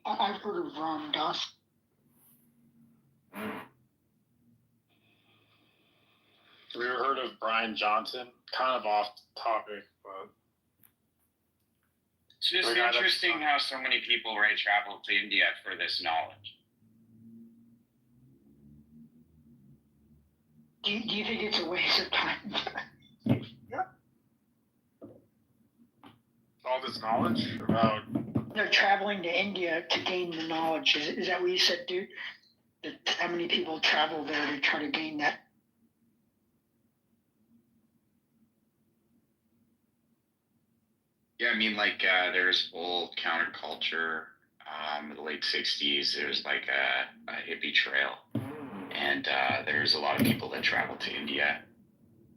I've heard of Ram Dass. Have you ever heard of Brian Johnson? Kind of off topic, but it's just interesting how so many people travel to India for this knowledge. Do you think it's a waste of time? Yeah. All this knowledge about They're traveling to India to gain the knowledge. Is that what you said, dude? How many people travel there to try to gain that? Yeah, I mean, there's old counterculture. In the late 60s, there's a hippie trail. And there's a lot of people that travel to India.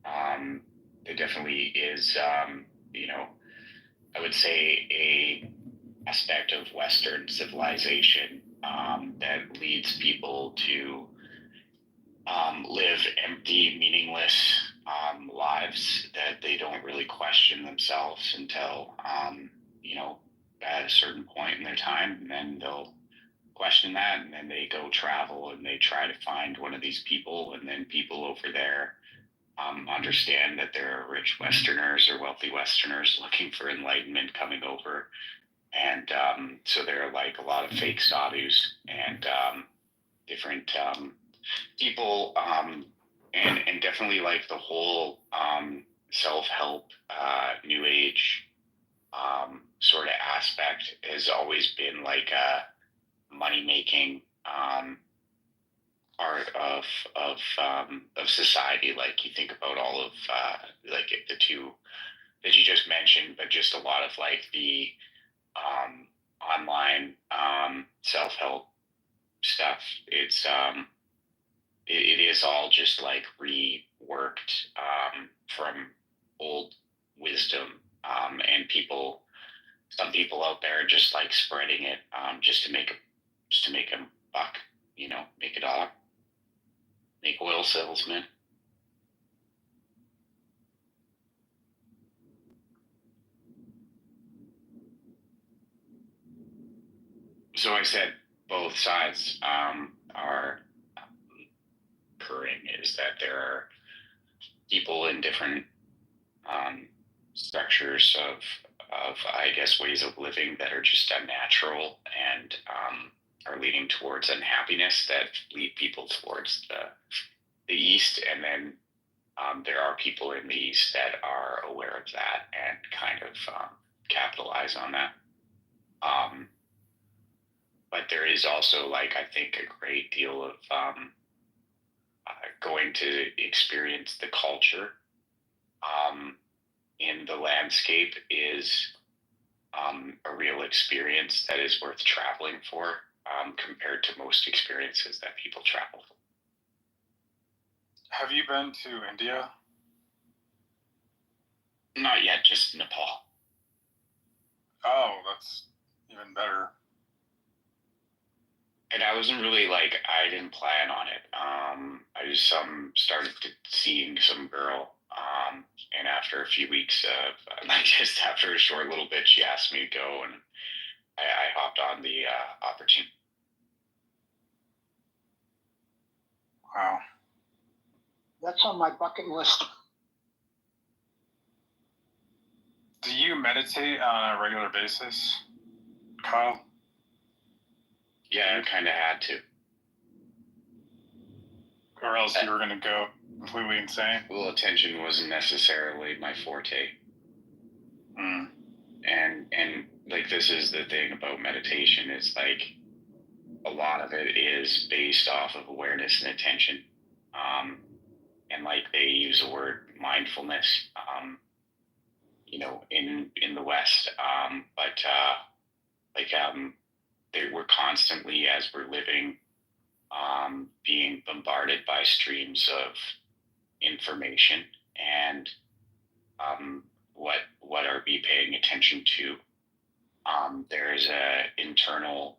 There definitely is, I would say a aspect of Western civilization that leads people to live empty, meaningless lives that they don't really question themselves until, at a certain point in their time, and then they'll question that, and then they go travel and they try to find one of these people, and then people over there understand that there are rich Westerners or wealthy Westerners looking for enlightenment coming over, and so there are a lot of fake sadhus and different people, and definitely the whole self-help new age sort of aspect has always been a money-making part of society. You think about all of the two that you just mentioned, but just a lot of the online self-help stuff. It is all just reworked from old wisdom, and some people out there are just spreading it just to make a buck, make a dollar, make oil salesmen. So I said both sides are occurring, is that there are people in different structures of I guess ways of living that are just unnatural and are leading towards unhappiness that lead people towards the East, and then there are people in the East that are aware of that and kind of capitalize on that. But there is also I think a great deal of going to experience the culture in the landscape is a real experience that is worth traveling for compared to most experiences that people travel for. Have you been to India? Not yet, just Nepal. Oh, that's even better. And I wasn't really I didn't plan on it. I just started seeing some girl, and after a few weeks just after a short little bit, she asked me to go, and I hopped on the opportunity. Wow. That's on my bucket list. Do you meditate on a regular basis, Kyle? Yeah, I kind of had to. Or else you were going to go completely insane? Well, attention wasn't necessarily my forte. Mm. And this is the thing about meditation, is a lot of it is based off of awareness and attention. And they use the word mindfulness, in the West. But we're constantly, as we're living, being bombarded by streams of information, and what are we paying attention to? There's a internal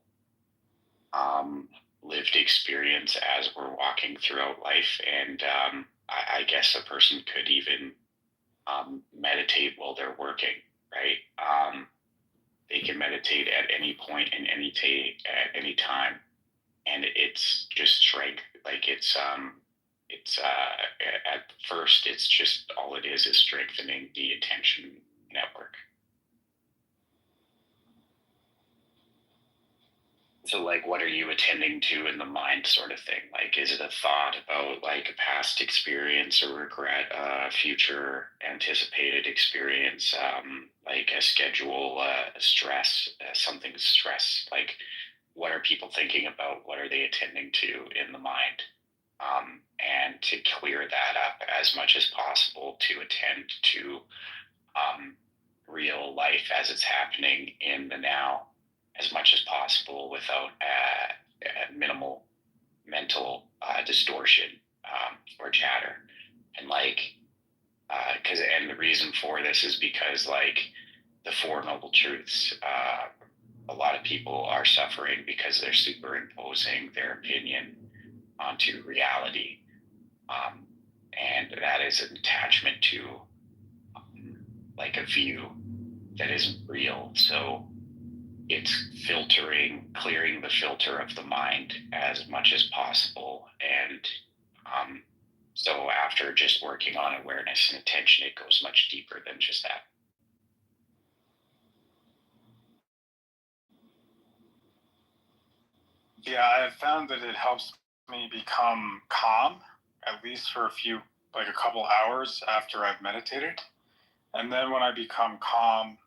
lived experience as we're walking throughout life, and I guess a person could even meditate while they're working, right? They can meditate at any point in any day at any time, and it's just strength. Like it's at first it's just all it is strengthening the attention network. So, like, what are you attending to in the mind, sort of thing? Like, is it a thought about like a past experience or regret, future anticipated experience, like a schedule, a stress, something stress? Like, what are people thinking about? What are they attending to in the mind? And to clear that up as much as possible to attend to real life as it's happening in the now as much as possible without minimal mental distortion or chatter. And like, and the reason for this is because like the Four Noble Truths, a lot of people are suffering because they're superimposing their opinion onto reality. And that is an attachment to like a view that isn't real. So it's clearing the filter of the mind as much as possible. And so after just working on awareness and attention, it goes much deeper than just that. Yeah, I've found that it helps me become calm, at least for a couple hours after I've meditated. And then when I become calm,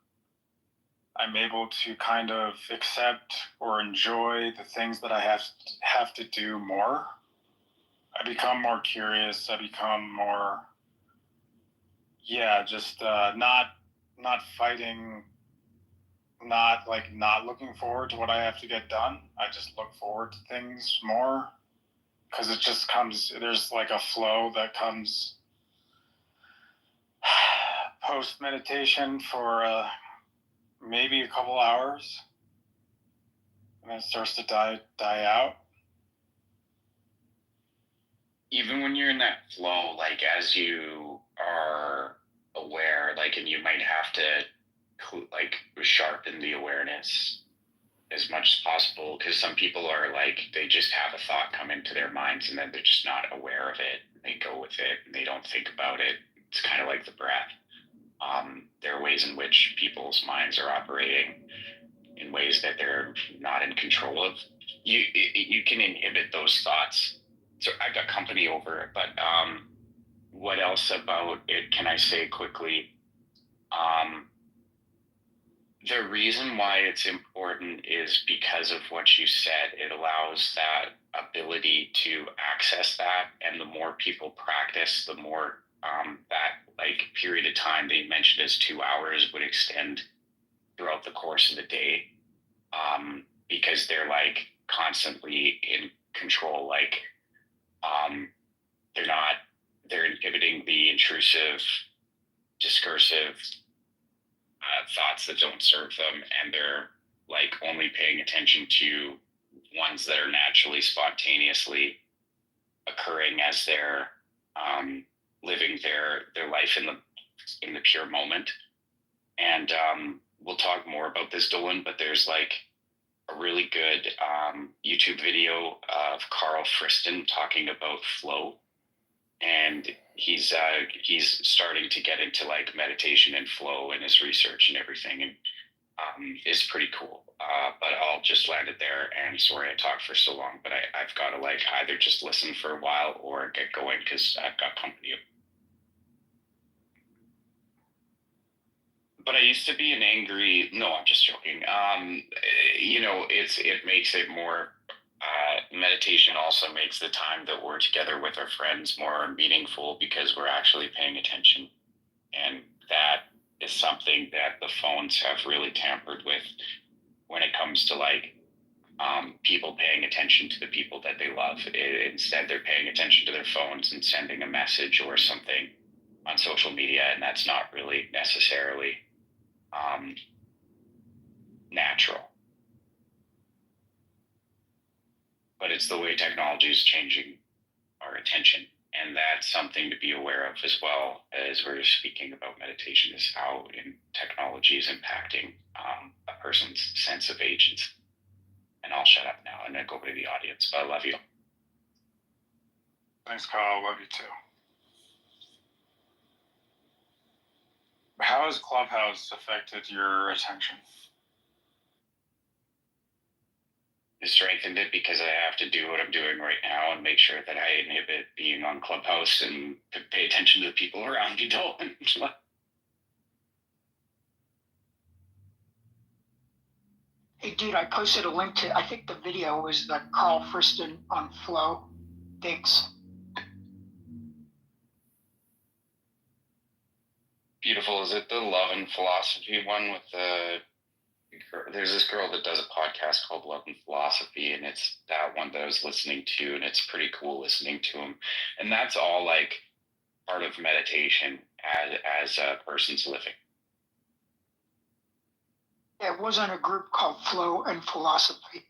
I'm able to kind of accept or enjoy the things that I have to do more. I become more curious. I become more, just not fighting, not looking forward to what I have to get done. I just look forward to things more because it just comes. There's like a flow that comes post meditation for maybe a couple hours, and then it starts to die out. Even when you're in that flow, like as you are aware, like, and you might have to like sharpen the awareness as much as possible, because some people are like, they just have a thought come into their minds and then they're just not aware of it. They go with it and they don't think about it. It's kind of like the breath. There are ways in which people's minds are operating in ways that they're not in control of. You can inhibit those thoughts. So I've got company over it, but what else about it can I say quickly? The reason why it's important is because of what you said. It allows that ability to access that, and the more people practice, the more that like period of time they mentioned as 2 hours would extend throughout the course of the day, because they're like constantly in control. Like they're inhibiting the intrusive, discursive thoughts that don't serve them, and they're like only paying attention to ones that are naturally, spontaneously occurring as they're living their life in the pure moment. And we'll talk more about this, Dolan, but there's like a really good YouTube video of Carl Friston talking about flow, and he's starting to get into like meditation and flow in his research and everything, and is pretty cool. But I'll just land it there. And sorry I talked for so long, but I've got to like either just listen for a while or get going because I've got company. But I used to be an angry. No, I'm just joking. It makes it more. Meditation also makes the time that we're together with our friends more meaningful because we're actually paying attention, and that is something that the phones have really tampered with when it comes to like people paying attention to the people that they love. Instead, they're paying attention to their phones and sending a message or something on social media, and that's not really necessarily natural. But it's the way technology is changing our attention. And that's something to be aware of as well as we're speaking about meditation, is how technology is impacting a person's sense of agency. And I'll shut up now and then go over to the audience. But I love you. Thanks, Kyle. Love you too. How has Clubhouse affected your attention? It strengthened it because I have to do what I'm doing right now and make sure that I inhibit being on Clubhouse and to pay attention to the people around me. Don't. Hey, dude, I posted a link to, I think the video was the Carl Friston on flow. Thanks. Beautiful. Is it the Love and Philosophy one with there's this girl that does a podcast called Love and Philosophy, and it's that one that I was listening to, and it's pretty cool listening to him. And that's all like part of meditation as a person's living. It was on a group called Flow and Philosophy.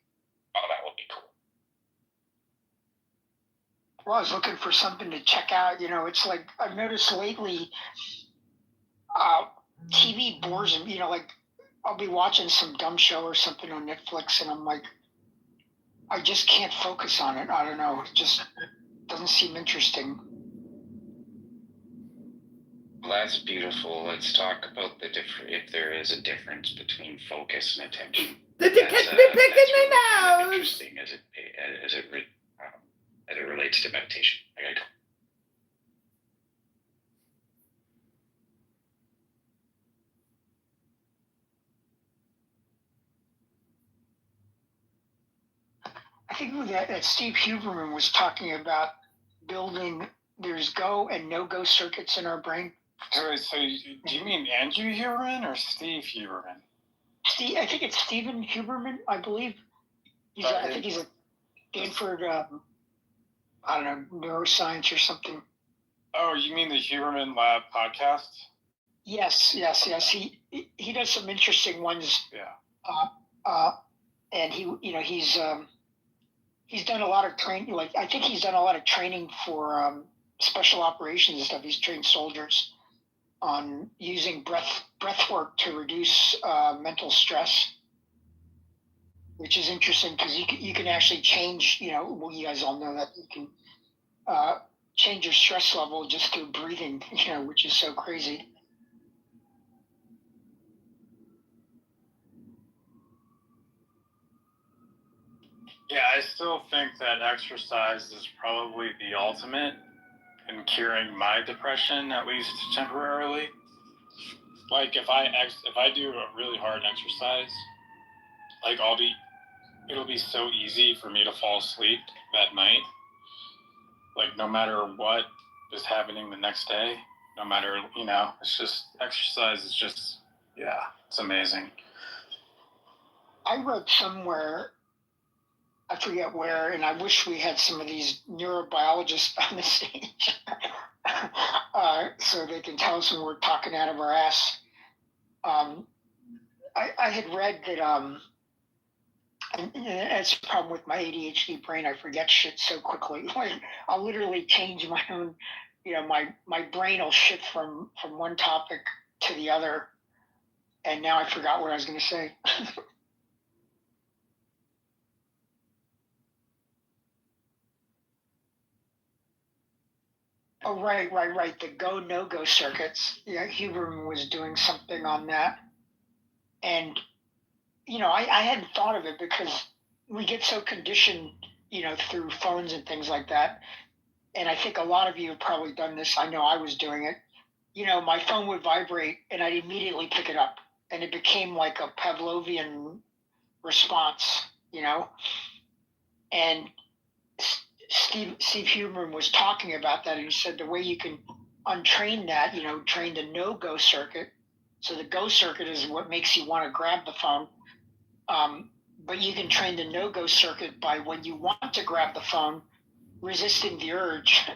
Oh, that would be cool. Well, I was looking for something to check out. It's like I've noticed lately, TV bores me. Like I'll be watching some dumb show or something on Netflix, and I'm like, I just can't focus on it. I don't know. It just doesn't seem interesting. Well, that's beautiful. Let's talk about if there is a difference between focus and attention. Did you catch me picking my nose? Interesting as it relates to meditation. I gotta go. I think that Steve Huberman was talking about building. There's go and no-go circuits in our brain. So do you mean Andrew Huberman or Steve Huberman? I think it's Stephen Huberman, I believe. I think he's a Stanford, I don't know, neuroscience or something. Oh, you mean the Huberman Lab podcast? Yes. He does some interesting ones. Yeah. And he's done a lot of training. Like I think he's done a lot of training for special operations and stuff. He's trained soldiers on using breath work to reduce mental stress, which is interesting because you can actually change. Well, you guys all know that you can change your stress level just through breathing. Which is so crazy. Yeah, I still think that exercise is probably the ultimate in curing my depression, at least temporarily. Like if I do a really hard exercise, like it'll be so easy for me to fall asleep that night. Like no matter what is happening the next day, no matter, it's just, exercise is just, yeah, it's amazing. I read somewhere, I forget where, and I wish we had some of these neurobiologists on the stage so they can tell us when we're talking out of our ass. I had read that, and that's the problem with my ADHD brain. I forget shit so quickly. Like I'll literally change my own, my brain will shift from one topic to the other, and now I forgot what I was going to say. Oh, right. The go, no-go circuits. Yeah, Huberman was doing something on that. And, I hadn't thought of it because we get so conditioned, through phones and things like that. And I think a lot of you have probably done this. I know I was doing it. My phone would vibrate and I'd immediately pick it up. And it became like a Pavlovian response, And Steve Huberman was talking about that, and he said the way you can untrain that, train the no-go circuit. So the go circuit is what makes you want to grab the phone. But you can train the no-go circuit by when you want to grab the phone, resisting the urge,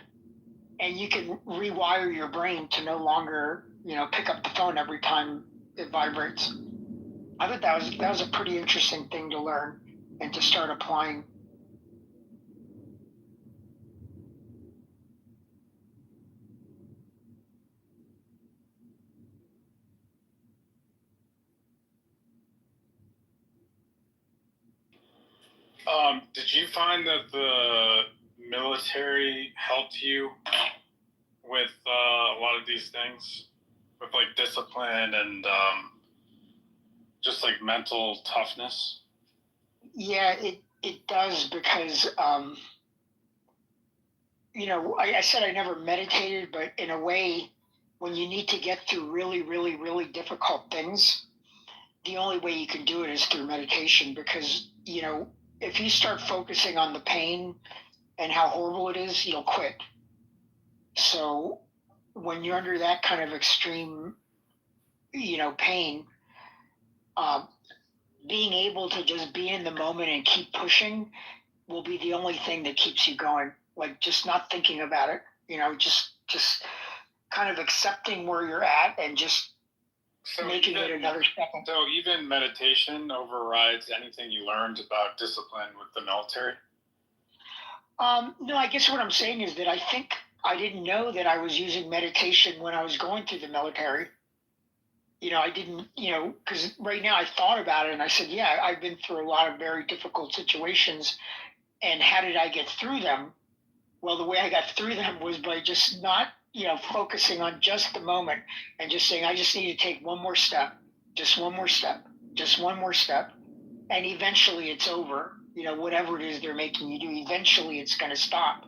and you can rewire your brain to no longer, pick up the phone every time it vibrates. I thought that was a pretty interesting thing to learn and to start applying. Did you find that the military helped you with a lot of these things, with like discipline and just like mental toughness? Yeah, it does because I said I never meditated, but in a way, when you need to get through really, really, really difficult things, the only way you can do it is through meditation because, if you start focusing on the pain and how horrible it is, you'll quit. So when you're under that kind of extreme, pain, um, being able to just be in the moment and keep pushing will be the only thing that keeps you going. Like just not thinking about it, just kind of accepting where you're at and just making it another second. So even meditation overrides anything you learned about discipline with the military? No, I guess what I'm saying is that I think I didn't know that I was using meditation when I was going through the military. I didn't, because right now I thought about it and I said, yeah, I've been through a lot of very difficult situations. And how did I get through them? Well, the way I got through them was by just not, focusing on just the moment and just saying, I just need to take one more step, just one more step, just one more step. And eventually it's over. Whatever it is they're making you do, eventually it's going to stop.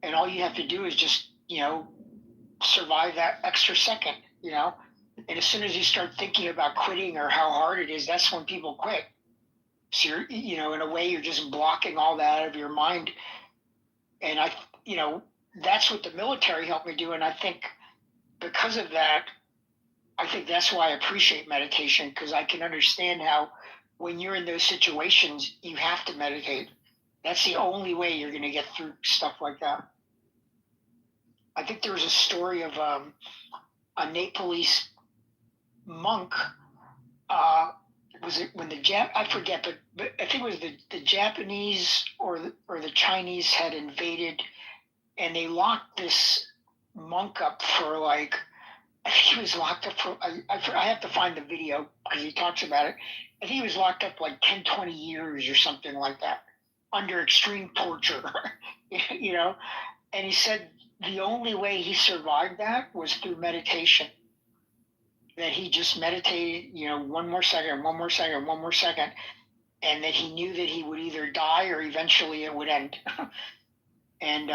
And all you have to do is just, survive that extra second. And as soon as you start thinking about quitting or how hard it is, that's when people quit. So in a way, you're just blocking all that out of your mind. And that's what the military helped me do. And I think because of that, I think that's why I appreciate meditation because I can understand how when you're in those situations, you have to meditate. That's the only way you're going to get through stuff like that. I think there was a story of a Nepalese monk. Was it when I forget, but I think it was the Japanese or the Chinese had invaded, and they locked this monk up for like, I think he was locked up for, I have to find the video because he talks about it. I think he was locked up like 10, 20 years or something like that under extreme torture, and he said the only way he survived that was through meditation. That he just meditated, one more second, one more second, one more second, and that he knew that he would either die or eventually it would end. and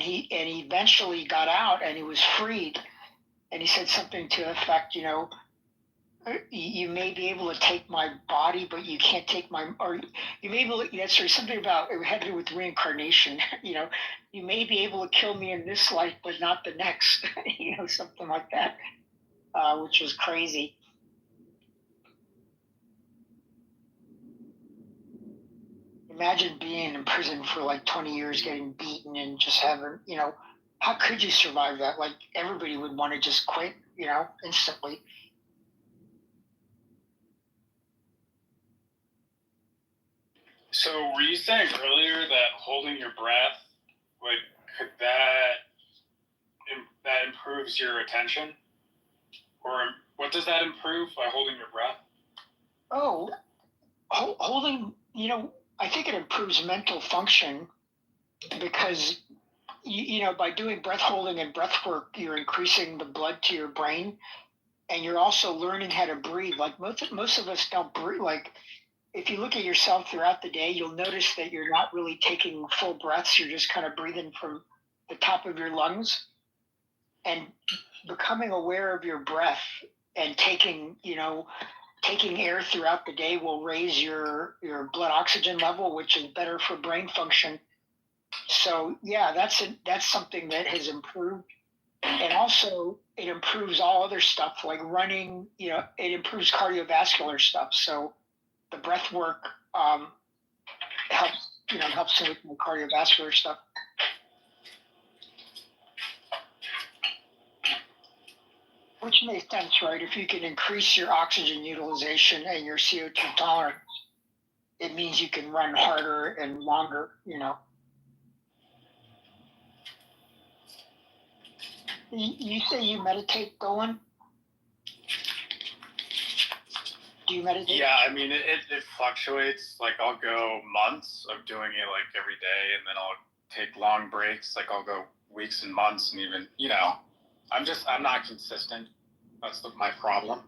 he eventually got out and he was freed. And he said something to the effect, you may be able to take my body, but you can't take or you may be able to, sorry, something about, it had to do with reincarnation. You may be able to kill me in this life, but not the next, something like that. Which was crazy. Imagine being in prison for like 20 years, getting beaten, and just having, how could you survive that? Like everybody would want to just quit, instantly. So were you saying earlier that holding your breath, like, could that improves your attention? Or what does that improve by holding your breath? Oh, holding, I think it improves mental function because, by doing breath holding and breath work, you're increasing the blood to your brain and you're also learning how to breathe. Like most of us don't breathe. Like if you look at yourself throughout the day, you'll notice that you're not really taking full breaths. You're just kind of breathing from the top of your lungs. And becoming aware of your breath and taking air throughout the day will raise your blood oxygen level, which is better for brain function. So yeah, that's something that has improved. And also it improves all other stuff like running, it improves cardiovascular stuff. So the breath work helps with the cardiovascular stuff. Which makes sense, right? If you can increase your oxygen utilization and your CO2 tolerance, it means you can run harder and longer, You say you meditate, Dolan? Do you meditate? Yeah, I mean, it fluctuates. Like, I'll go months of doing it like every day, and then I'll take long breaks. Like, I'll go weeks and months, and even, I'm not consistent. That's my problem.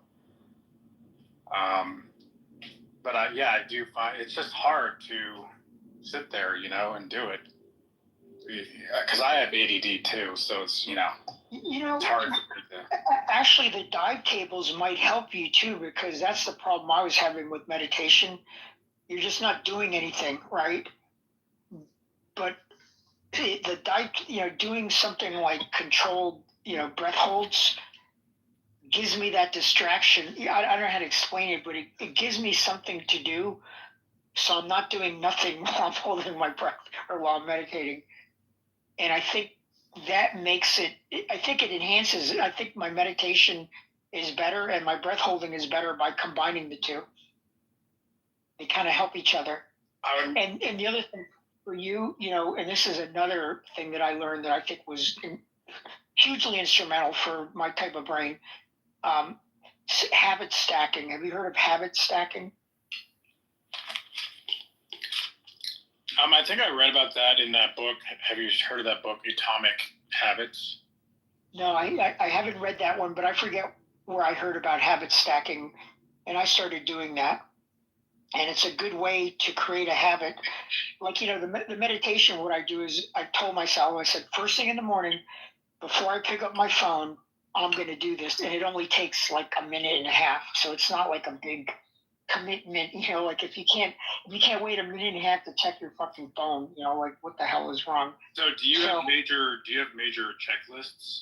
But I do find it's just hard to sit there, and do it. Because I have ADD too, so it's, it's hard. Actually, the dive tables might help you too, because that's the problem I was having with meditation. You're just not doing anything, right? But the dive, doing something like controlled, breath holds gives me that distraction. I don't know how to explain it, but it gives me something to do. So I'm not doing nothing while I'm holding my breath or while I'm meditating. And I think that makes it, I think it enhances it. I think my meditation is better and my breath holding is better by combining the two. They kind of help each other. And the other thing for you, and this is another thing that I learned that I think was hugely instrumental for my type of brain. Habit stacking. Have you heard of habit stacking? I think I read about that in that book. Have you heard of that book, Atomic Habits? No, I haven't read that one, but I forget where I heard about habit stacking, and I started doing that. And it's a good way to create a habit. Like, the meditation, what I do is I told myself, I said, first thing in the morning, before I pick up my phone, I'm going to do this. And it only takes like a minute and a half. So it's not like a big commitment, like if you can't wait a minute and a half to check your fucking phone, like what the hell is wrong? So do you have major checklists?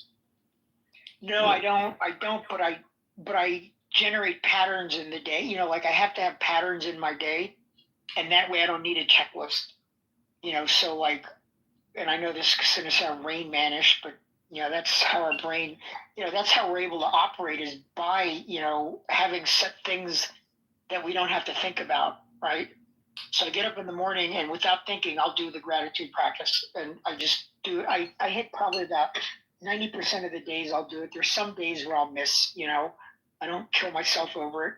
No, I don't, but I generate patterns in the day, like I have to have patterns in my day, and that way I don't need a checklist, so like, and I know this is going to sound Rain Man-ish, but that's how our brain, that's how we're able to operate, is by, having set things that we don't have to think about, right? So I get up in the morning and without thinking, I'll do the gratitude practice. And I just do, I hit probably about 90% of the days I'll do it. There's some days where I'll miss, I don't kill myself over it.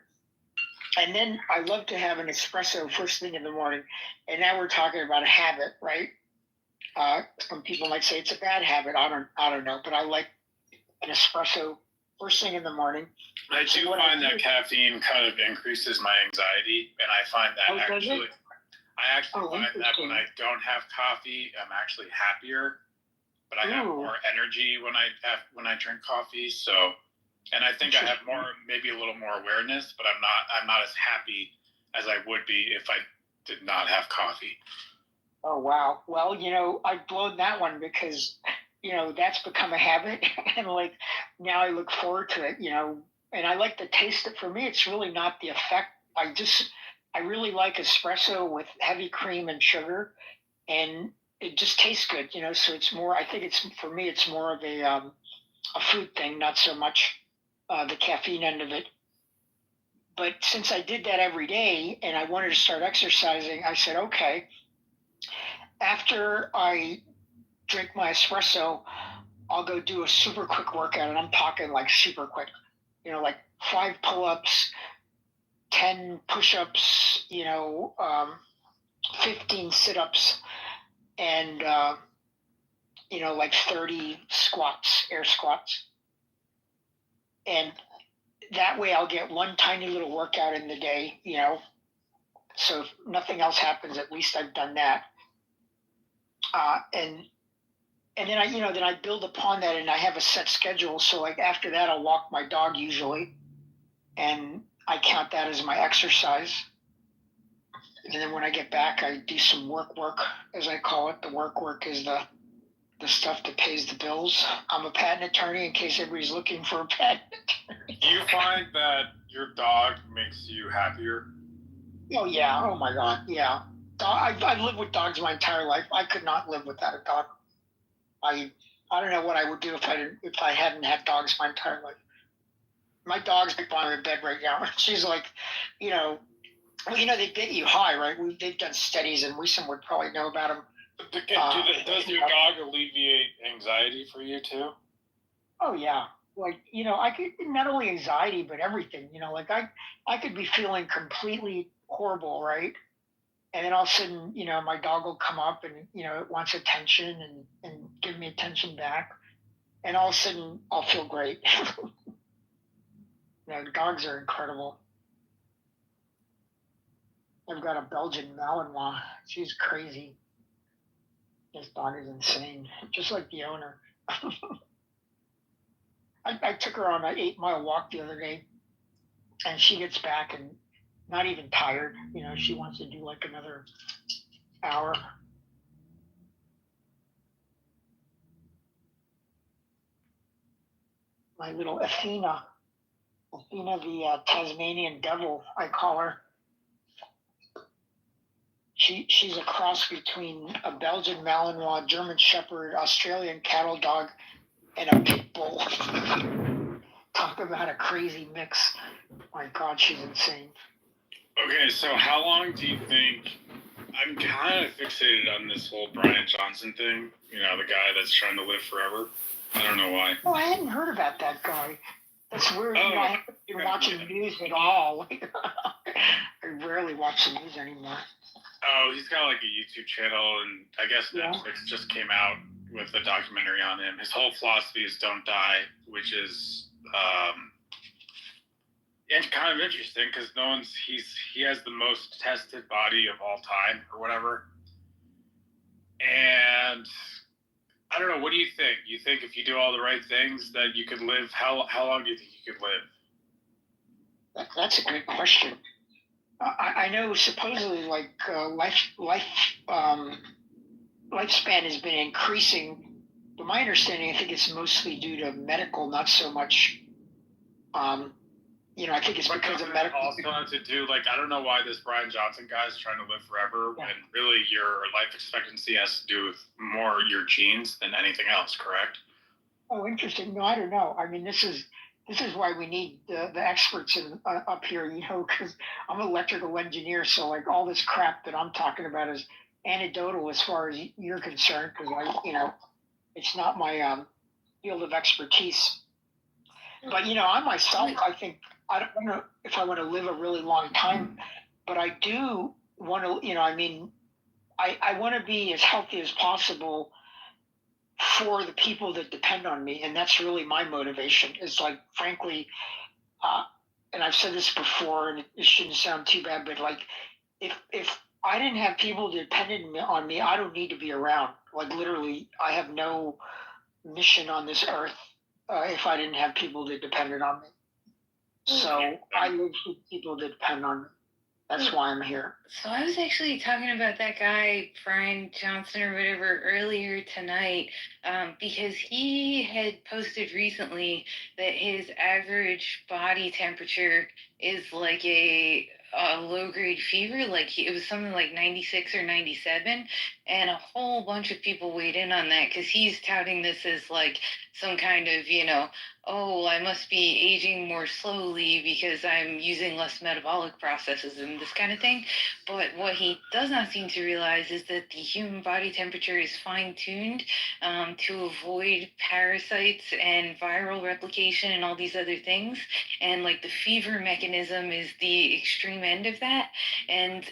And then I love to have an espresso first thing in the morning. And now we're talking about a habit, right? Some people might say it's a bad habit. I don't know, but I like an espresso first thing in the morning. I do find that caffeine kind of increases my anxiety, and I find that I actually find that when I don't have coffee, I'm actually happier, but I have more energy when I drink coffee. So, and I think I have maybe a little more awareness, but I'm not as happy as I would be if I did not have coffee. Oh wow! Well, I've blown that one because that's become a habit, and like now I look forward to it, and I like the taste. For me, it's really not the effect. I really like espresso with heavy cream and sugar, and it just tastes good, so it's more, I think for me, it's more of a food thing, not so much the caffeine end of it. But since I did that every day and I wanted to start exercising, I said, okay, after I drink my espresso, I'll go do a super quick workout, and I'm talking like super quick, like 5 pull-ups, 10 push-ups, 15 sit-ups, and like 30 squats, air squats. And that way I'll get one tiny little workout in the day, so if nothing else happens, at least I've done that. And then I build upon that, and I have a set schedule. So like after that, I'll walk my dog usually, and I count that as my exercise. And then when I get back, I do some work, as I call it. The work is the stuff that pays the bills. I'm a patent attorney, in case everybody's looking for a patent attorney. Do you find that your dog makes you happier? Oh yeah. Oh my God. Yeah. I've lived with dogs my entire life. I could not live without a dog. I don't know what I would do if I hadn't had dogs my entire life. My dog's like by my bed right now. She's like, they get you high, right? They've done studies, and Wiesem would probably know about them. Does your dog alleviate anxiety for you too? Oh yeah. like I could not only anxiety but everything. Like I could be feeling completely horrible, right? And then all of a sudden, my dog will come up and it wants attention and give me attention back, and all of a sudden I'll feel great. Dogs are incredible. I've got a Belgian Malinois. She's crazy. This dog is insane, just like the owner. I took her on an 8 mile walk the other day, and she gets back and not even tired. She wants to do like another hour. My little Athena the Tasmanian devil, I call her. She's a cross between a Belgian Malinois, German Shepherd, Australian cattle dog, and a pit bull. Talk about a crazy mix. My God, she's insane. Okay, so how long do you think? I'm kind of fixated on this whole Brian Johnson thing. The guy that's trying to live forever. I don't know why. Oh, I hadn't heard about that guy. That's weird. Oh, I haven't been watching news at all. I rarely watch the news anymore. Oh, he's got like a YouTube channel, and I guess Netflix just came out with a documentary on him. His whole philosophy is "Don't die," which is and kind of interesting because he has the most tested body of all time or whatever. And I don't know. What do you think? You think if you do all the right things that you could live? How long do you think you could live? That's a good question. I know supposedly like lifespan has been increasing, but my understanding, I think it's mostly due to medical, not so much. I think it's because of medical. Also have to do I don't know why this Brian Johnson guy is trying to live forever when really your life expectancy has to do with more your genes than anything else, correct? Oh, interesting. No, I don't know. I mean, this is why we need the experts up here, because I'm an electrical engineer, so like all this crap that I'm talking about is anecdotal as far as you're concerned, because it's not my field of expertise. But I myself, I think I don't know if I want to live a really long time, but I do want to. I want to be as healthy as possible for the people that depend on me, and that's really my motivation. Is like, frankly, and I've said this before, and it shouldn't sound too bad, but like, if I didn't have people dependent on me, I don't need to be around. Like literally, I have no mission on this earth if I didn't have people that depended on me. So I live with people that depend on me. That's why I'm here. So I was actually talking about that guy, Brian Johnson or whatever, earlier tonight, because he had posted recently that his average body temperature is like a low-grade fever. Like it was something like 96 or 97, and a whole bunch of people weighed in on that because he's touting this as like some kind of, oh, I must be aging more slowly because I'm using less metabolic processes and this kind of thing. But what he does not seem to realize is that the human body temperature is fine-tuned to avoid parasites and viral replication and all these other things. And like the fever mechanism is the extreme end of that. And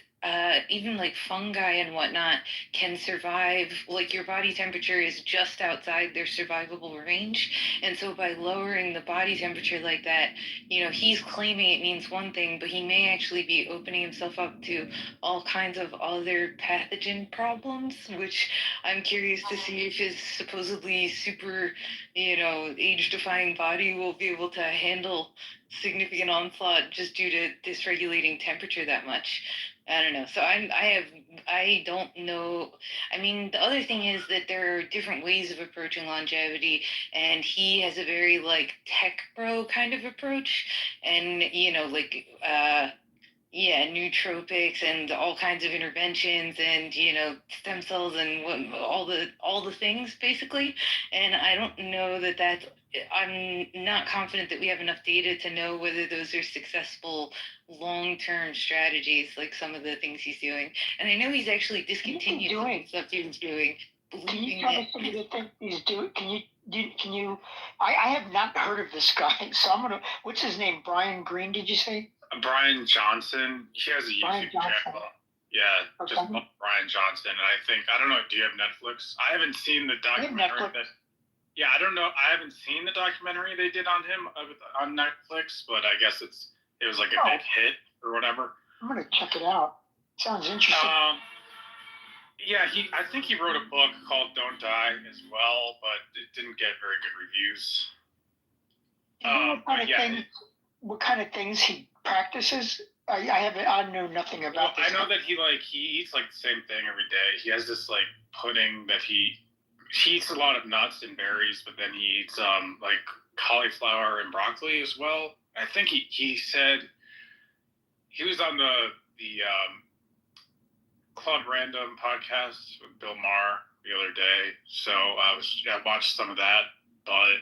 even like fungi and whatnot can survive, like your body temperature is just outside their survivable range. And so by lowering the body temperature like that, he's claiming it means one thing, but he may actually be opening himself up to all kinds of other pathogen problems, which I'm curious to see if his supposedly super, age-defying body will be able to handle significant onslaught just due to dysregulating temperature that much. I don't know. So I don't know. I mean, the other thing is that there are different ways of approaching longevity, and he has a very like tech bro kind of approach, and nootropics and all kinds of interventions and stem cells and all the things basically. And I don't know that I'm not confident that we have enough data to know whether those are successful long-term strategies like some of the things he's doing. And I know he's actually discontinued some stuff he was doing Can you believing tell it. us some of the things he's doing? Can you? I have not heard of this guy, so I'm gonna. What's his name? Brian Green? Did you say? Brian Johnson. He has a Brian YouTube Johnson. channel. Yeah, Okay. just called Brian Johnson. And I don't know. Do you have Netflix? I haven't seen the I have documentary. Netflix. Yeah, I don't know. I haven't seen the documentary they did on him on Netflix, but I guess it was like a big hit or whatever. I'm gonna check it out. Sounds interesting. Yeah, I think he wrote a book called Don't Die as well, but it didn't get very good reviews. Do you know what kind of things he practices? I know nothing about this. I know that he eats like the same thing every day. He has this like pudding that he eats a lot of nuts and berries, but then he eats like cauliflower and broccoli as well. I think he said he was on the Club Random podcast with Bill Maher the other day, so I watched some of that. But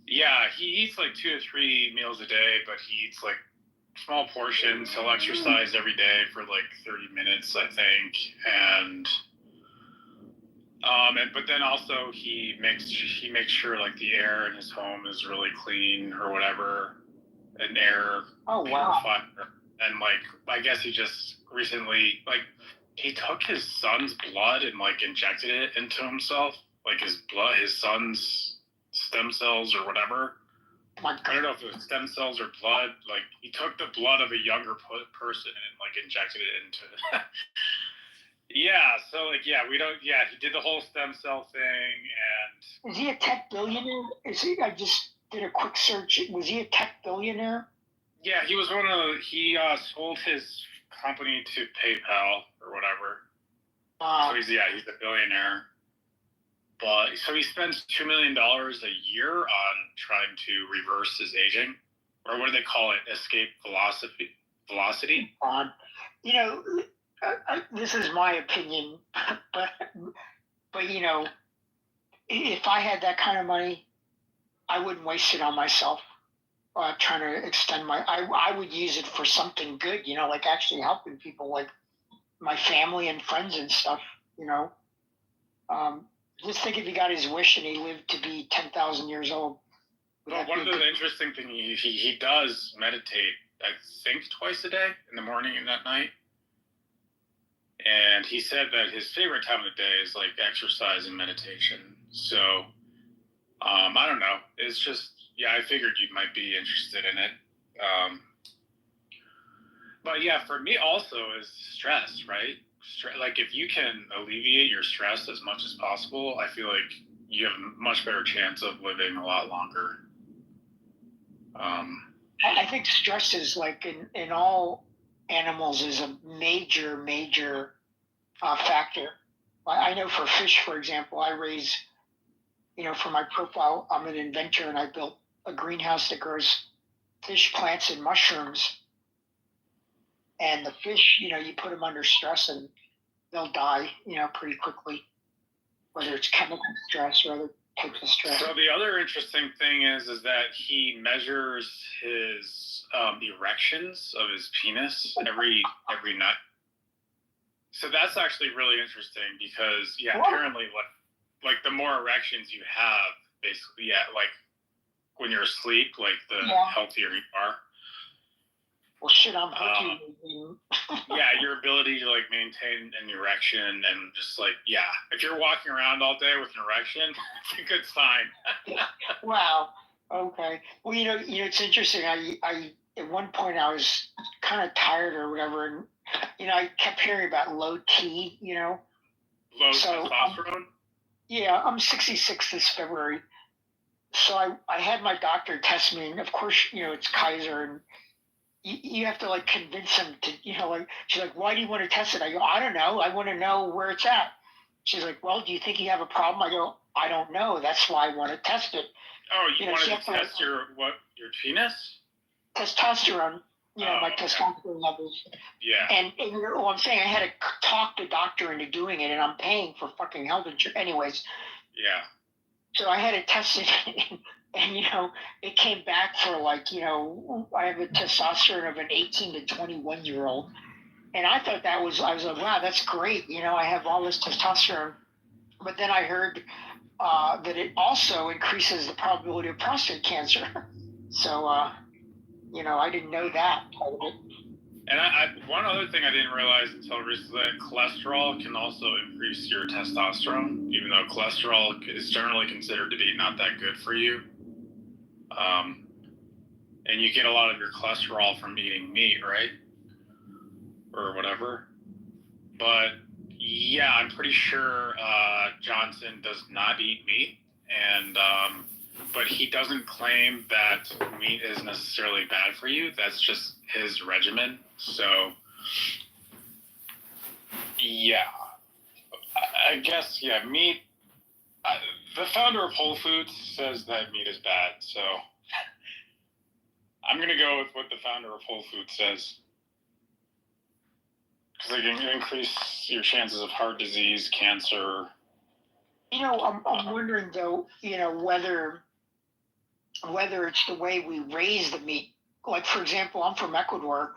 yeah, he eats like 2 to 3 meals a day, but he eats like small portions. He'll exercise every day for like 30 minutes, I think, and but then also he makes sure like the air in his home is really clean or whatever, an air purifier. And like I guess he just recently he took his son's blood and like injected it into himself, like his son's stem cells or whatever. I don't know if it was stem cells or blood. Like he took the blood of a younger person and like injected it into. Yeah, so like he did the whole stem cell thing. And is he a tech billionaire? I just did a quick search. Was he a tech billionaire? Yeah, he was he sold his company to PayPal or whatever. So he's a billionaire. But so he spends $2 million a year on trying to reverse his aging, or what do they call it? Escape velocity. You know, this is my opinion, but you know, if I had that kind of money, I wouldn't waste it on myself. Trying to extend I would use it for something good, you know, like actually helping people, like my family and friends and stuff, you know. Just think if he got his wish and he lived to be 10,000 years old. Well, one of the interesting things, he does meditate, I think, twice a day, in the morning and at night. And he said that his favorite time of the day is like exercise and meditation. So, I don't know. It's just, I figured you might be interested in it. But yeah, for me also is stress, right? Like if you can alleviate your stress as much as possible, I feel like you have a much better chance of living a lot longer. I think stress is like in all animals is a major factor. I know for fish, for example, I raise, you know, for my profile, I'm an inventor and I built a greenhouse that grows fish, plants, and mushrooms. And the fish, you know, you put them under stress and they'll die, you know, pretty quickly, whether it's chemical stress or other types of stress. So the other interesting thing is that he measures his erections of his penis every night. So that's actually really interesting because apparently like the more erections you have, basically, like when you're asleep, like the healthier you are. Well, shit, I'm Hercules. Your ability to like maintain an erection and just like if you're walking around all day with an erection, it's a good sign. Wow. Okay. Well, you know, it's interesting. I at one point I was kind of tired or whatever, and you know, I kept hearing about low T. You know, low testosterone. I'm 66 this February, so I had my doctor test me, and of course, you know, it's Kaiser and. You have to like convince them to, you know, like she's like, why do you want to test it? I go, I don't know. I want to know where it's at. She's like, well, do you think you have a problem? I go, I don't know. That's why I want to test it. Oh, you want to test your penis? Testosterone. You know, my testosterone levels. Yeah. And well, I'm saying I had to talk the doctor into doing it, and I'm paying for fucking health insurance anyways. Yeah. So I had to test it. And, you know, it came back for like, you know, I have a testosterone of an 18 to 21-year-old. And I thought I was like, wow, that's great. You know, I have all this testosterone. But then I heard that it also increases the probability of prostate cancer. So, I didn't know that part of it. And one other thing I didn't realize until recently, that cholesterol can also increase your testosterone, even though cholesterol is generally considered to be not that good for you. And you get a lot of your cholesterol from eating meat, right? Or whatever. But yeah, I'm pretty sure Johnson does not eat meat, and but he doesn't claim that meat is necessarily bad for you. That's just his regimen. So yeah, I guess meat. The founder of Whole Foods says that meat is bad, so I'm gonna go with what the founder of Whole Foods says. Because they can increase your chances of heart disease, cancer. I'm wondering though, whether it's the way we raise the meat. Like for example, I'm from Ecuador,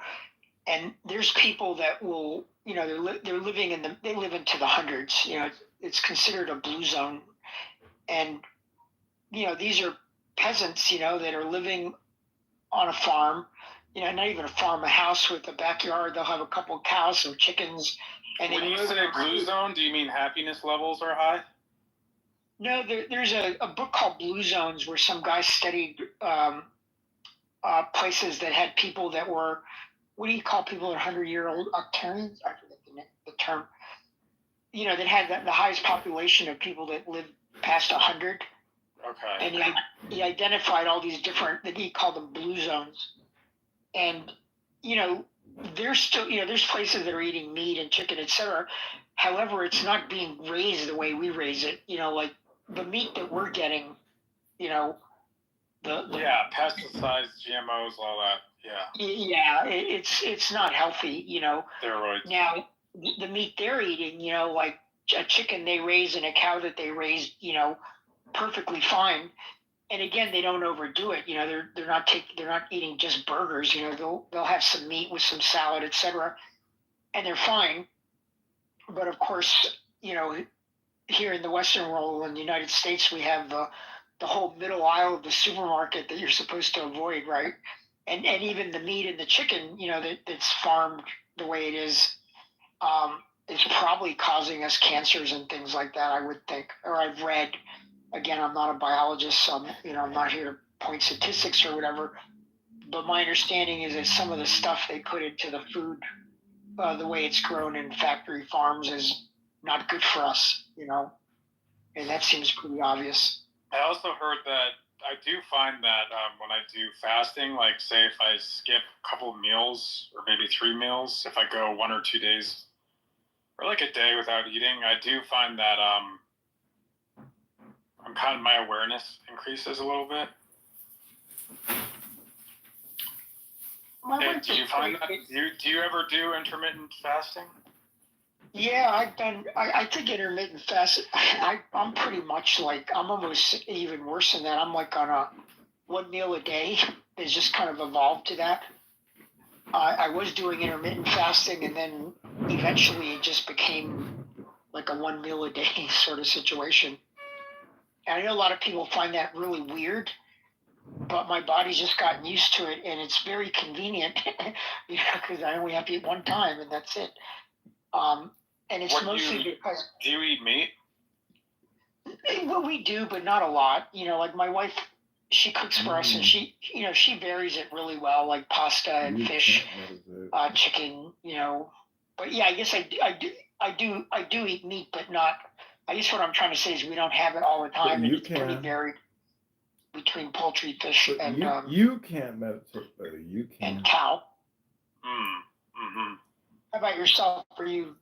and there's people that will, they're living they live into the hundreds. It's considered a blue zone, and these are peasants, that are living on a farm. Not even a farm, a house with a backyard. They'll have a couple of cows or chickens. And when you say blue zone, do you mean happiness levels are high? No, there's a book called Blue Zones where some guy studied places that had people that were, what do you call people that are 100-year-old octarians? I forget the term. That had the highest population of people that live past 100. Okay. And he identified all these different, that he called them blue zones. And, there's still, there's places that are eating meat and chicken, etc. However, it's not being raised the way we raise it. Like the meat that we're getting, pesticides, GMOs, all that. Yeah, it's not healthy. Steroids. Now the meat they're eating, like a chicken they raise and a cow that they raise, perfectly fine. And again, they don't overdo it. They're not eating just burgers. They'll have some meat with some salad, etc. And they're fine. But of course, here in the Western world, in the United States, we have the whole middle aisle of the supermarket that you're supposed to avoid, right? And even the meat and the chicken, that's farmed the way it is probably causing us cancers and things like that, I would think. Or I've read. Again, I'm not a biologist, so I'm not here to point statistics or whatever. But my understanding is that some of the stuff they put into the food, the way it's grown in factory farms, is not good for us, and that seems pretty obvious. I also heard that I do find that when I do fasting, like say if I skip a couple of meals or maybe 3 meals, if I go 1 or 2 days or like a day without eating, I do find that my awareness increases a little bit. Do you find that? Do you ever do intermittent fasting? Yeah, I think intermittent fasting. I'm pretty much like, I'm almost even worse than that. I'm like on a 1 meal a day. It's just kind of evolved to that. I was doing intermittent fasting, and then eventually it just became like a 1 meal a day sort of situation. And I know a lot of people find that really weird, but my body's just gotten used to it, and it's very convenient, because I only have to eat one time, and that's it. And it's mostly because. Do you eat meat? Well, we do, but not a lot. Like my wife, she cooks for us, and she varies it really well, like pasta and fish, chicken. But yeah, I guess I do eat meat, but not. I guess what I'm trying to say is we don't have it all the time, and it's pretty varied between poultry, fish, and you can't meditate, buddy. You can. And cow. Mm-hmm. How about yourself? Are you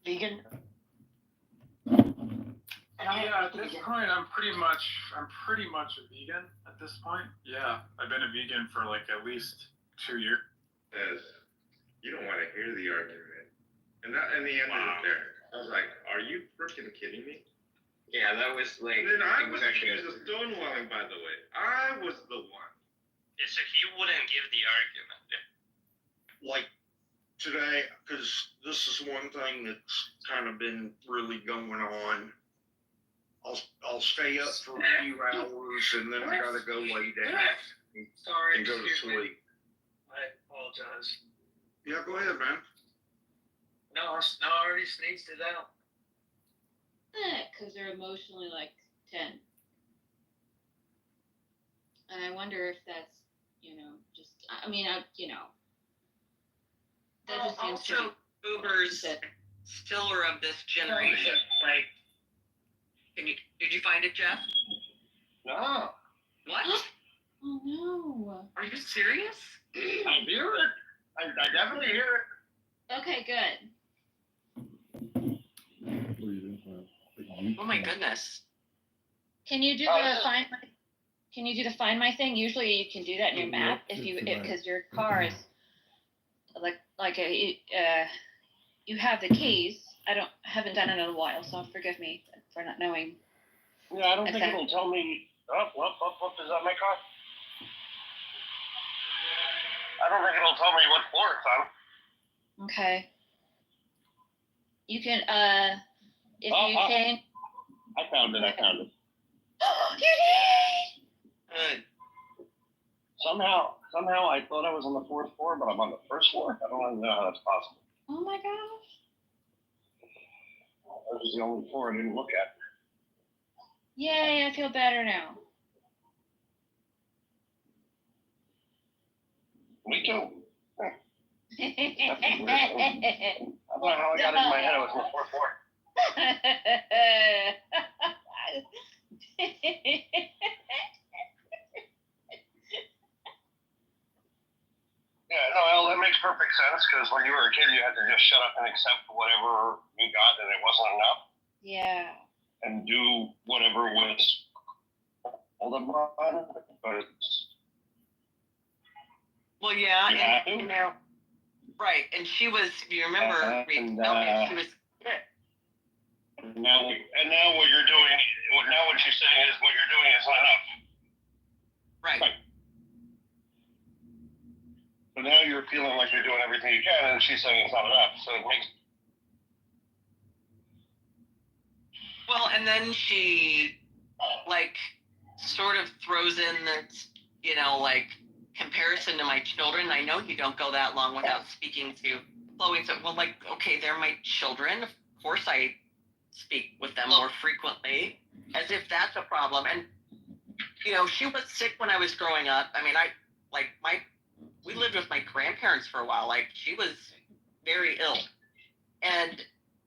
vegan? Yeah, at this point, I'm pretty much a vegan at this point. Yeah, I've been a vegan for like at least 2 years. You don't want to hear the argument, and the end of it there. I was like, "Are you freaking kidding me?" Yeah, that was like. And then I was accused of stonewalling, by the way. I was the one. Yeah, so he wouldn't give the argument. Like, today, because this is one thing that's kind of been really going on. I'll stay up for a few hours and then I gotta go lay down and go to sleep. I apologize. Yeah, go ahead, man. No, I already sneezed it out. Because they're emotionally like 10. And I wonder if that's, just, I mean, that just seems to Also, Uber's still are of this generation. Like, did you find it, Jeff? No. What? Oh no. Are you serious? I hear it. I definitely hear it. Okay, good. Oh my goodness. Can you do the find my? Can you do the find my thing? Usually you can do that in your map because your car is you have the keys. Haven't done it in a while, so forgive me for not knowing. Yeah, I don't think it'll tell me. Oh, is that my car? I don't think it'll tell me what floor it's on. Okay. You can if you change. I found it. You did! Good. Somehow I thought I was on the 4th floor, but I'm on the 1st floor. I don't even know how that's possible. Oh my gosh. That was the only floor I didn't look at. Yay, I feel better now. Me too. I don't know how I got it in my head I was on the 4th floor. Yeah, no, well, that makes perfect sense because when you were a kid, you had to just shut up and accept whatever you got, and it wasn't enough. Yeah. And do whatever was all the fun, but Well, yeah, you have to. Right, and she was. If you remember, she was. And now what you're doing, now what you're saying is what you're doing is not enough. Right. So now you're feeling like you're doing everything you can, and she's saying it's not enough. So it makes. Well, and then she, sort of throws in the, comparison to my children. I know you don't go that long without speaking to Chloe. So, okay, they're my children. Of course I speak with them more frequently, as if that's a problem. And, she was sick when I was growing up. I mean, we lived with my grandparents for a while. She was very ill. And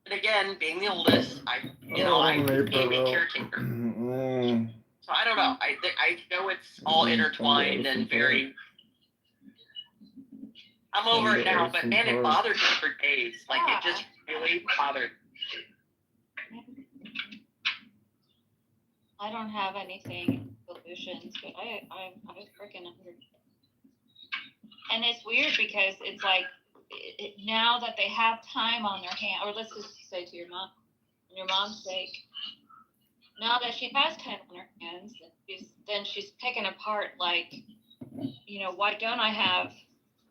again, being the oldest, I became a caretaker. So I don't know. I know it's all intertwined and very. I'm over it now, but man, it bothered me for days. It just really bothered. I don't have anything solutions, but I was freaking under. And it's weird because it's now that they have time on their hand, or let's just say to your mom's sake, now that she has time on her hands, then she's picking apart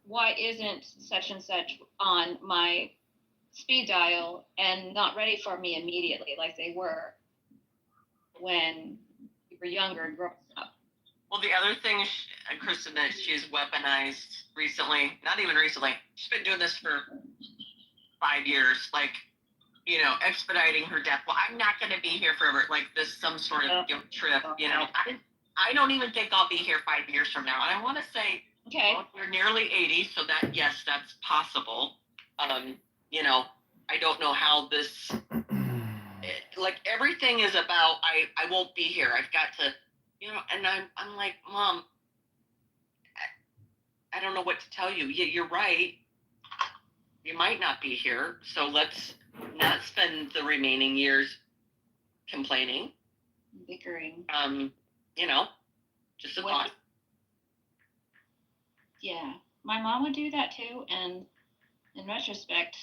why isn't such and such on my speed dial and not ready for me immediately like they were when you were younger and growing up. Well, the other thing, Kristen, that she's weaponized recently, not even recently, she's been doing this for 5 years, expediting her death. Well, I'm not going to be here forever. Some sort of guilt trip, I don't even think I'll be here 5 years from now. And I want to say, okay, well, you're nearly 80, so yes, that's possible. I don't know how this, everything is about, I won't be here. I've got to, and I'm like, Mom, I don't know what to tell you. Yeah, you're right. You might not be here. So let's not spend the remaining years complaining. Bickering. Just a thought. Yeah. My mom would do that too, and in retrospect,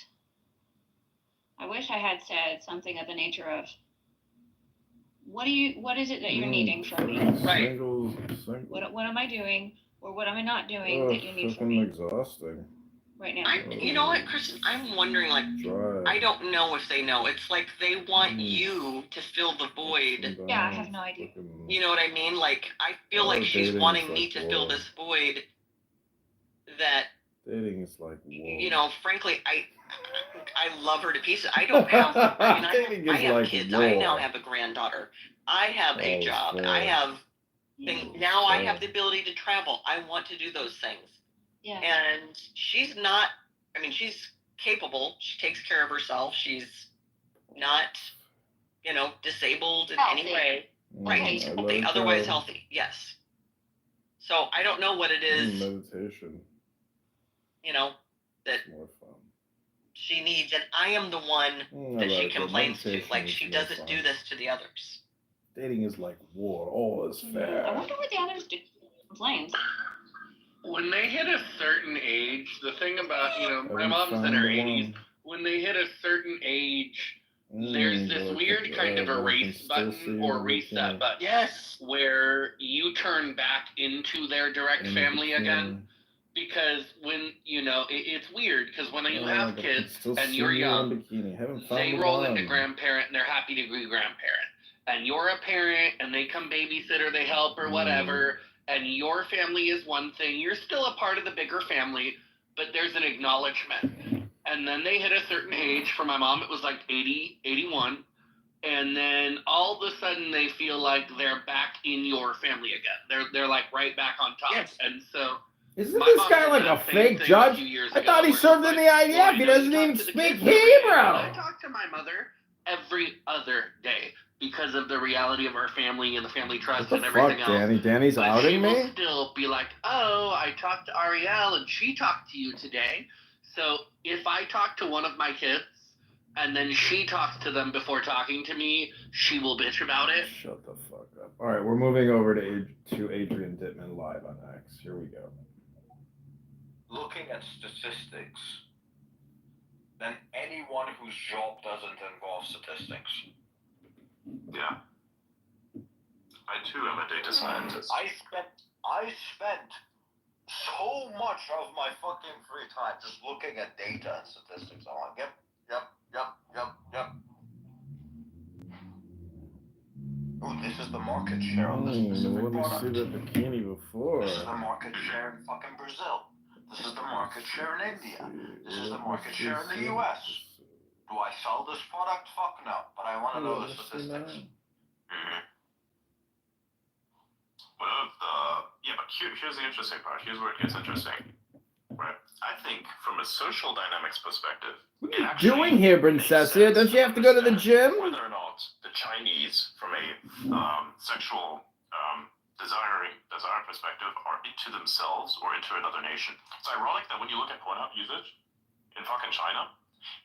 I wish I had said something of the nature of, what is it that you're needing from me? Right. What am I doing, or what am I not doing that you need from me? Exhausting. right now. You know what, Kristen? I'm wondering, like, I don't know if they know. It's like they want you to fill the void. Yeah, I have no idea. You know what I mean? Like, I feel like she's wanting me to fill this void that, dating is like war. you know, frankly, I love her to pieces. I don't have, I mean, I have like kids. war. I now have a granddaughter. I have a job. fair. I have things. Now I have the ability to travel. I want to do those things. Yeah. And she's not, I mean, she's capable. She takes care of herself. She's not, you know, disabled in any way. Right. Healthy, otherwise healthy. Yes. So I don't know what it is, meditation. you know, that More fun. she needs. And I am the one that she complains to. Like, she doesn't do this to the others. Dating is like war. All is fair. I wonder what the others do. Complains. When they hit a certain age, the thing about, you know, my mom's in her 80s. When they hit a certain age, there's this weird kind of erase button or reset button. Yes. Where you turn back into their direct family again. Because when, you know, it's weird. Because when you have kids and you're young, they roll into grandparent and they're happy to be grandparent. And you're a parent and they come babysit or they help or whatever. And your family is one thing. You're still a part of the bigger family, but there's an acknowledgement. And then they hit a certain age. For my mom, it was like 80, 81. And then all of a sudden they feel like they're back in your family again. They're like right back on top. Yes. And so... Isn't this guy like a fake judge? I thought he served in the IDF. He doesn't even speak Hebrew. I talk to my mother every other day because of the reality of our family and the family trust and everything else. Danny? Danny's But outing she me? will still be like, oh, I talked to Ariel and she talked to you today. So if I talk to one of my kids and then she talks to them before talking to me, she will bitch about it. Shut the fuck up. All right, we're moving over to Adrian Dittman live on X. Here we go. Looking at statistics, then anyone whose job doesn't involve statistics. Yeah. I too am a data scientist. I spent so much of my fucking free time just looking at data and statistics. I'm like, yep. Oh, this is the market share on this specific product. Let me see the bikini before. This is the market share in fucking Brazil. This is the market share in India. This is the market share in the US. Do I sell this product? Fuck no. But I want to know the statistics. Mm-hmm. But here's the interesting part. Here's where it gets interesting. Right? I think from a social dynamics perspective, what are you doing here, Princessia? Don't you have to go to the gym? Whether or not the Chinese, from a sexual desire perspective, are into themselves or into another nation. It's ironic that when you look at Pornhub usage in fucking China,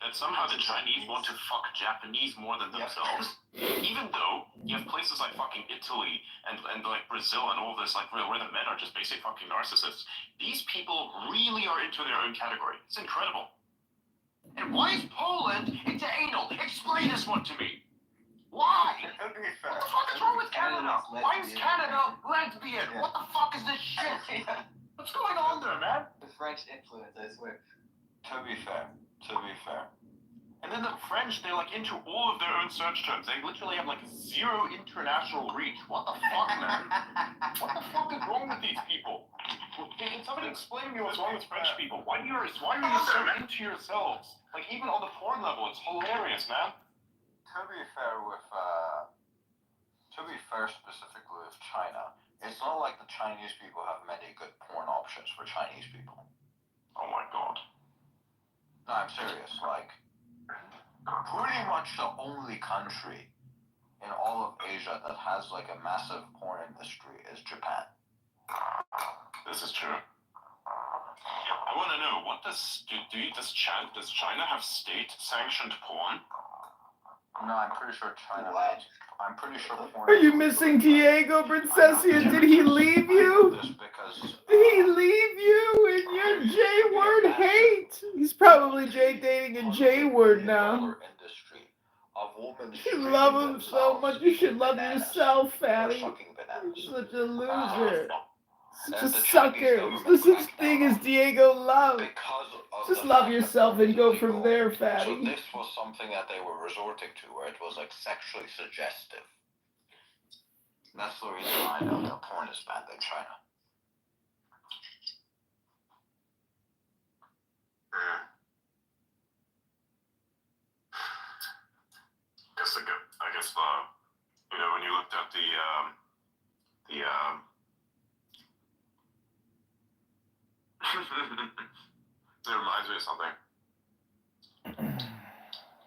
that somehow the Chinese want to fuck Japanese more than themselves. Even though you have places like fucking Italy and like Brazil and all this, like where the men are just basic fucking narcissists. These people really are into their own category. It's incredible. And why is Poland into anal? Explain this one to me. Why? What the fuck is wrong with Canada? Why is Canada lesbian? What the fuck is this shit? What's going on there, man? The French influence, I swear. To be fair. And then the French, they're like into all of their own search terms. They literally have like zero international reach. What the fuck, man? What the fuck is wrong with these people? Can somebody explain to me what's wrong with French people? Why are you so into yourselves? Like even on the porn level, it's hilarious, man. To be fair, specifically with China, it's not like the Chinese people have many good porn options for Chinese people. Oh my god. No, I'm serious. Like, pretty much the only country in all of Asia that has like a massive porn industry is Japan. This is true. I want to know, what does China have state-sanctioned porn? No, I'm pretty sure China has. I'm pretty sure porn. Are you missing Diego, Princessia? Did he leave you? Did he leave you in your J-word hate? He's probably dating a J-word now. You love him so much, you should love yourself, Fatty. You're such a loser. Such a sucker. There's no such thing as Diego love. Just love yourself and go from there, fatty. So this was something that they were resorting to, where it was like sexually suggestive. That's the reason why I know that porn is banned in China. I guess you know, when you looked at it reminds me of something.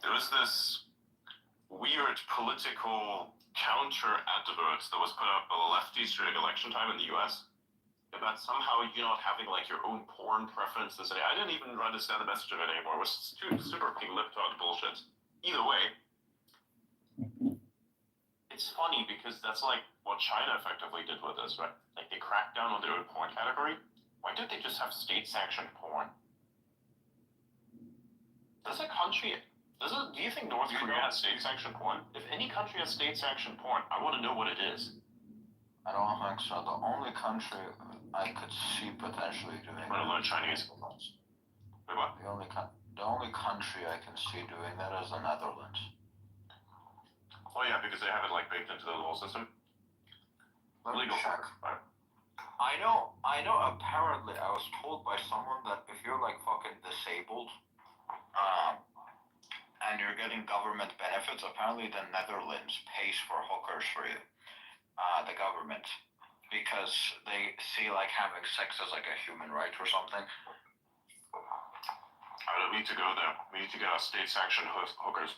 There was this weird political counter advert that was put up by the lefties during election time in the US about somehow you not having like your own porn preferences. I didn't even understand the message of it anymore. It was super lip-talk bullshit. Either way, it's funny because that's like what China effectively did with this, right? Like they cracked down on their own porn category. Why don't they just have state-sanctioned porn? Do you think North Korea has state-sanctioned porn? If any country has state-sanctioned porn, I want to know what it is. I don't think so. The only country I could see potentially doing I'm gonna learn Chinese. Wait, what? The only country I can see doing that is the Netherlands. Oh yeah, because they have it like baked into the law system. Let me Legal check. Right. I know, apparently I was told by someone that if you're like fucking disabled, and you're getting government benefits, apparently the Netherlands pays for hookers for you. The government. Because they see like having sex as like a human right or something. I don't need to go there. We need to get our state-sanctioned hookers.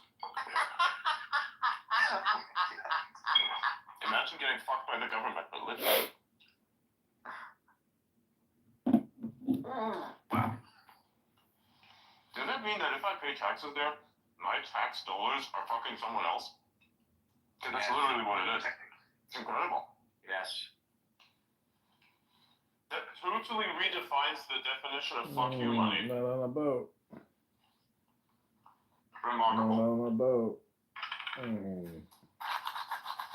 Imagine getting fucked by the government, but literally. Wow. Does that mean that if I pay taxes there, my tax dollars are fucking someone else? Because that's literally what it is. It's incredible. Yes. That totally redefines the definition of fuck you money. Not on a boat. Remarkable. Not on a boat.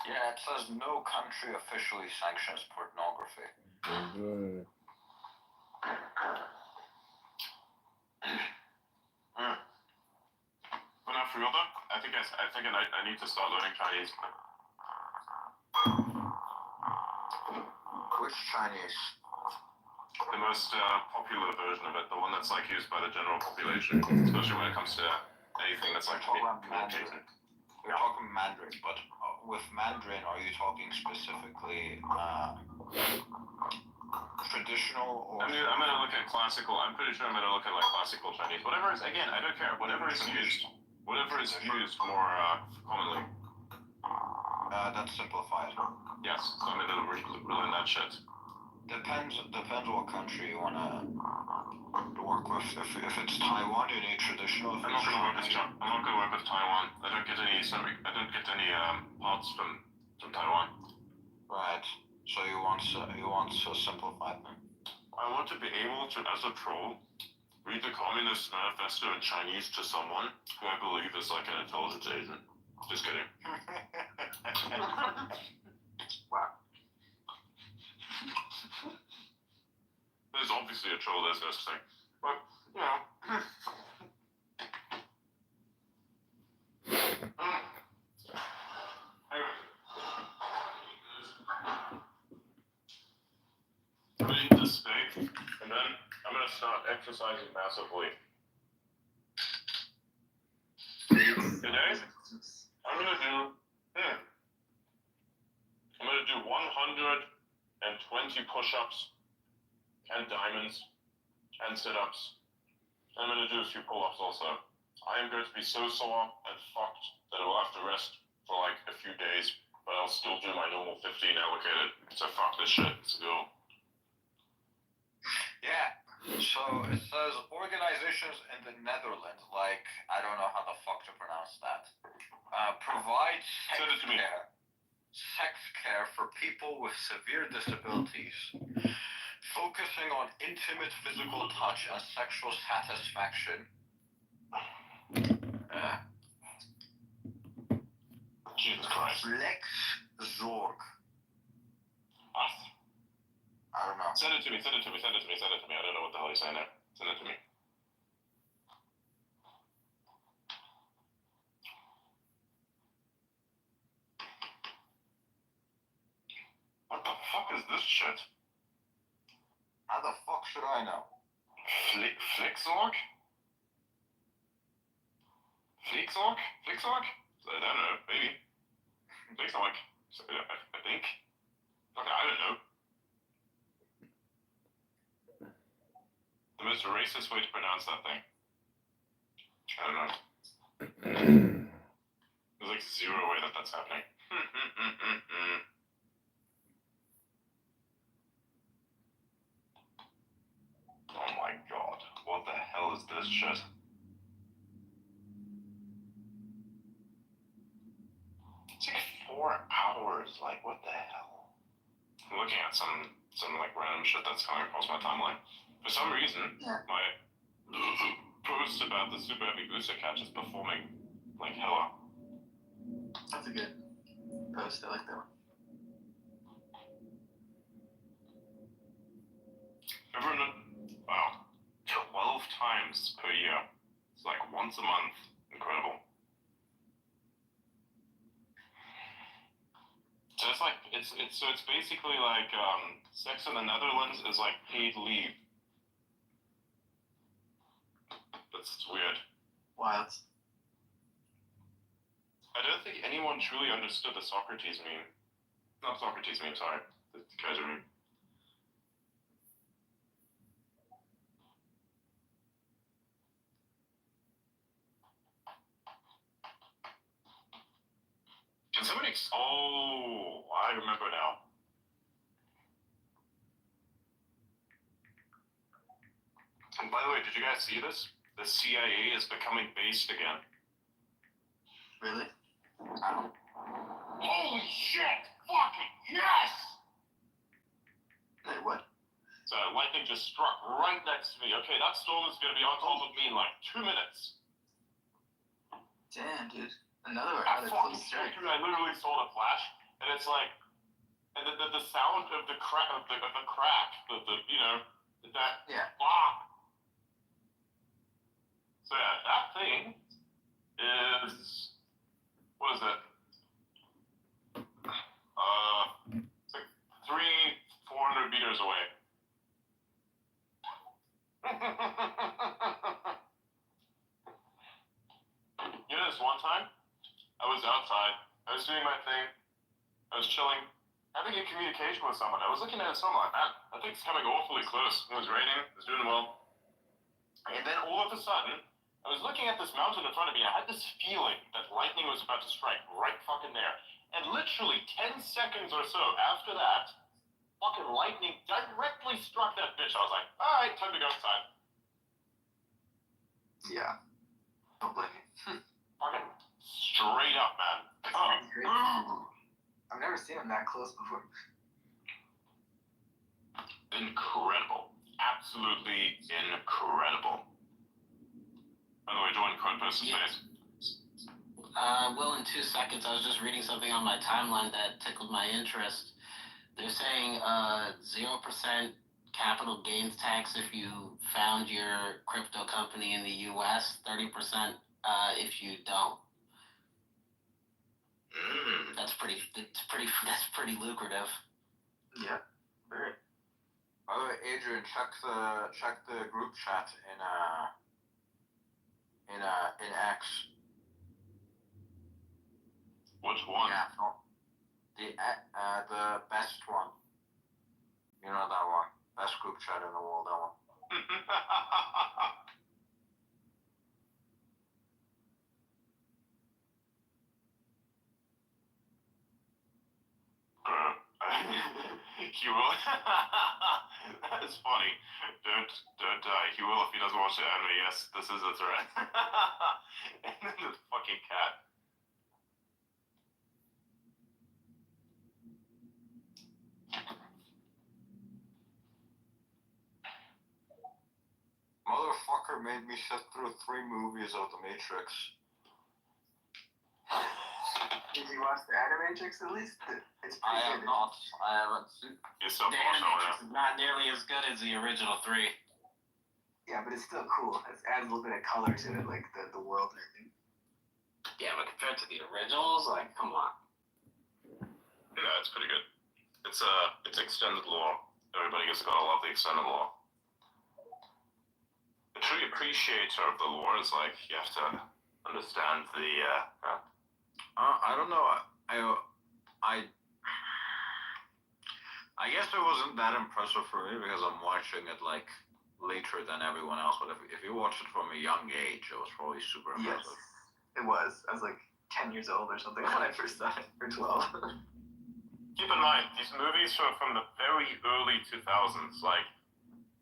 Yeah, it says no country officially sanctions pornography. Good. But not for real though, I think I need to start learning Chinese. Which Chinese? The most popular version of it, the one that's like used by the general population, especially when it comes to anything that's like communicating. We're talking Mandarin, but with Mandarin, are you talking specifically traditional or? I'm gonna look at classical. I'm pretty sure I'm gonna look at like classical Chinese. Whatever is, again, I don't care. Whatever is used more commonly. That's simplified. Yes, so I'm gonna learn that shit. Depends what country you wanna work with. If it's Taiwan, you need traditional. I'm not gonna work with Taiwan. I don't get any parts from Taiwan. Right. So you want to simplify them. I want to be able to, as a troll, read the Communist Manifesto in Chinese to someone who I believe is like an intelligence agent. Just kidding. Wow. There's obviously a troll, there's no such thing. But, you know. I'm gonna eat this steak, and then I'm gonna start exercising massively. Today, I'm gonna do 120 push-ups, 10 diamonds, 10 sit-ups. I'm gonna do a few pull-ups also. I am going to be so sore and fucked that I will have to rest for like a few days, but I'll still do my normal 15 allocated. So fuck this shit. Let's go. Yeah. So it says organizations in the Netherlands, like I don't know how the fuck to pronounce that, provide sex care for people with severe disabilities, focusing on intimate physical touch and sexual satisfaction. Jesus Christ. Flex Zorg. I don't know. Send it to me. I don't know what the hell you're saying there. Send it to me. What the fuck is this shit? How the fuck should I know? Flixorg? Flixorg? I don't know, maybe. Flixorg. I think. Okay, I don't know. The most racist way to pronounce that thing. I don't know. There's like zero way that that's happening. Oh my god. What the hell is this shit? It's like 4 hours. Like, what the hell? I'm looking at some like random shit that's coming across my timeline. For some reason, my post about the Super Heavy Booster catch is performing like hella. That's a good post. I like that one. Wow, 12 times per year. It's like once a month. Incredible. So it's like it's basically like sex in the Netherlands is like paid leave. That's weird. Wild. I don't think anyone truly understood the Socrates meme. Not Socrates meme, sorry. The Kaiser meme. Can somebody... Oh, I remember now. And by the way, did you guys see this? The CIA is becoming based again. Really? Holy shit! Fucking yes! Hey, what? So lightning just struck right next to me. Okay, that storm is going to be on top of me in like 2 minutes. Damn, dude. Another I close strike. I literally saw the flash, and it's like, and the sound of the crack, you know, that. Yeah. Ah. So yeah, that thing is, what is it? It's like 400 meters away. You know, this one time, I was outside, I was doing my thing, I was chilling, having a communication with someone. I was looking at someone, man, that thing's coming awfully close. It was raining, it was doing well. And then all of a sudden, I was looking at this mountain in front of me, I had this feeling that lightning was about to strike right fucking there. And literally 10 seconds or so after that, fucking lightning directly struck that bitch. I was like, alright, time to go outside. Yeah. Don't blame you. Fucking straight up, man. I've never seen him that close before. Incredible. Absolutely incredible. By the way, join Crunchbus space. Will, in 2 seconds, I was just reading something on my timeline that tickled my interest. They're saying 0% capital gains tax if you found your crypto company in the U.S., 30% if you don't. That's pretty lucrative. Yeah. Very. By the way, Adrian, check the group chat in X. Which one? Yeah, the best one. You know that one. Best group chat in the world, that one. He will. That is funny. Don't die. He will if he doesn't watch the anime. Yes, this is a threat. And then the fucking cat. Motherfucker made me sit through 3 movies of The Matrix. Did you watch the Animatrix at least? It's pretty I have not. I haven't seen. You still The watch Animatrix is not nearly as good as the original 3. Yeah, but it's still cool. It adds a little bit of color to it, like the world and everything. Yeah, but compared to the originals, like, come on. Yeah, it's pretty good. It's extended lore. Everybody gets gotta love the extended lore. A true appreciator of the lore is like you have to understand the. I don't know. I guess it wasn't that impressive for me because I'm watching it like later than everyone else. But if you watched it from a young age, it was probably super impressive. Yes, it was. I was like 10 years old or something when I first saw it, or 12. Keep in mind, these movies were from the very early 2000s. Like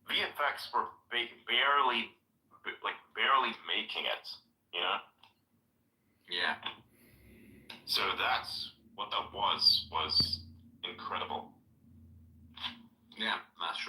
VFX were barely making it. You know. Yeah. So that's what that was incredible. Yeah, that's true.